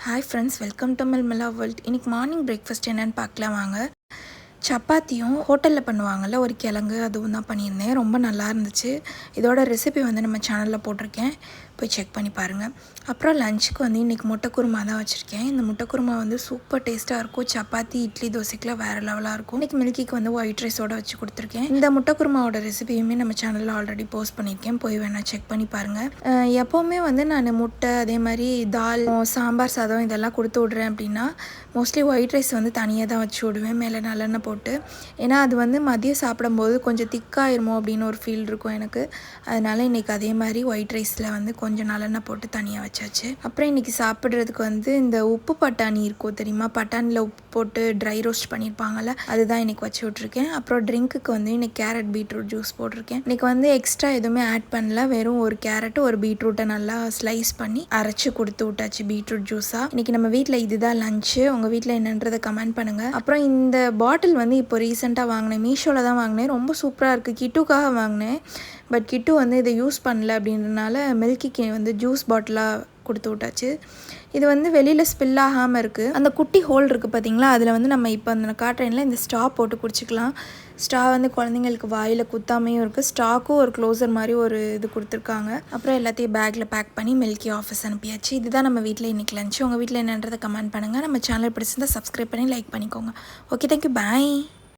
Hi friends, welcome to Milmala World. இன்னைக்கு morning breakfast என்னன்னு பார்க்கலாம் வாங்க. சப்பாத்தியும் ஹோட்டலில் பண்ணுவாங்கள்ல ஒரு கிழங்கு அதுவும் தான் பண்ணியிருந்தேன். ரொம்ப நல்லா இருந்துச்சு. இதோட ரெசிபி வந்து நம்ம சேனலில் போட்டிருக்கேன், போய் செக் பண்ணி பாருங்கள். அப்புறம் லஞ்சுக்கு வந்து இன்றைக்கி முட்டை குருமா தான் வச்சுருக்கேன். இந்த முட்டை குருமா வந்து சூப்பர் டேஸ்ட்டாக இருக்கும். சப்பாத்தி இட்லி தோசைக்கெலாம் வேறு லெவலாக இருக்கும். இன்றைக்கி மில்கிக்கு வந்து ஒயிட் ரைஸோடு வச்சு கொடுத்துருக்கேன். இந்த முட்டை குருமாவோட ரெசிபியுமே நம்ம சேனலில் ஆல்ரெடி போஸ்ட் பண்ணியிருக்கேன், போய் வேணால் செக் பண்ணி பாருங்கள். எப்போவுமே வந்து நான் முட்டை அதே மாதிரி தால் சாம்பார் சாதம் இதெல்லாம் கொடுத்து விட்றேன் அப்படின்னா மோஸ்ட்லி ஒயிட் ரைஸ் வந்து தனியாக தான் வச்சு விடுவேன், மேலே நல்லெண்ணெய் போட்டு. ஏன்னா அது வந்து மதியம் சாப்பிடும்போது கொஞ்சம் திக்காயிருமோ அப்படின்னு ஒரு ஃபீல் இருக்கும் எனக்கு. அதனால் இன்றைக்கி அதே மாதிரி ஒயிட் ரைஸில் வந்து கொஞ்சம் நல்லெண்ணெய் போட்டு தனியாக வச்சாச்சு. அப்புறம் இன்றைக்கி சாப்பிட்றதுக்கு வந்து இந்த உப்பு பட்டாணி இருக்கும் தெரியுமா, பட்டாணியில் உப்பு போட்டு ட்ரை ரோஸ்ட் பண்ணியிருப்பாங்கள்ல, அதுதான் இன்றைக்கி வச்சு விட்ருக்கேன். அப்புறம் ட்ரிங்க்குக்கு வந்து இன்றைக்கி கேரட் பீட்ரூட் ஜூஸ் போட்டிருக்கேன். இன்றைக்கி வந்து எக்ஸ்ட்ரா எதுவுமே ஆட் பண்ணல, வெறும் ஒரு கேரட்டு ஒரு பீட்ரூட்டை நல்லா ஸ்லைஸ் பண்ணி அரைச்சி கொடுத்து விட்டாச்சு பீட்ரூட் ஜூஸாக. இன்றைக்கி நம்ம வீட்டில் இதுதான் லஞ்சு. உங்கள் வீட்டில் என்னன்றதை கமெண்ட் பண்ணுங்கள். அப்புறம் இந்த பாட்டில் வந்து இப்போ ரீசெண்டாக வாங்கினேன், மீஷோவில் தான் வாங்கினேன். ரொம்ப சூப்பராக இருக்குது. கிட்டுக்காக வாங்கினேன், பட் கிட்டு வந்து இதை யூஸ் பண்ணல அப்படின்றனால மில்கிக்கு வந்து ஜூஸ் பாட்டிலாக கொடுத்து விட்டாச்சு. இது வந்து வெளியில் ஸ்பில் ஆகாமல் இருக்குது. அந்த குட்டி ஹோல் இருக்குது பார்த்தீங்களா, அதில் வந்து நம்ம இப்போ அந்த காட்டுறேன்ல இந்த ஸ்ட்ரா போட்டு குடிச்சிக்கலாம். ஸ்ட்ரா வந்து குழந்தைங்களுக்கு வாயில் குத்தாமையும் இருக்குது. ஸ்ட்ராக்கும் ஒரு க்ளோசர் மாதிரி ஒரு இது கொடுத்துருக்காங்க. அப்புறம் எல்லாத்தையும் பேக்கில் பேக் பண்ணி மில்கி ஆஃபீஸ் அனுப்பியாச்சு. இதுதான் நம்ம வீட்டில் இன்றைக்கி லஞ்சு. உங்கள் வீட்டில் என்னன்றதை கமெண்ட் பண்ணுங்கள். நம்ம சேனல் பிடிச்சிருந்தால் சப்ஸ்கிரைப் பண்ணி லைக் பண்ணிக்கோங்க. ஓகே, தேங்க்யூ, பாய்.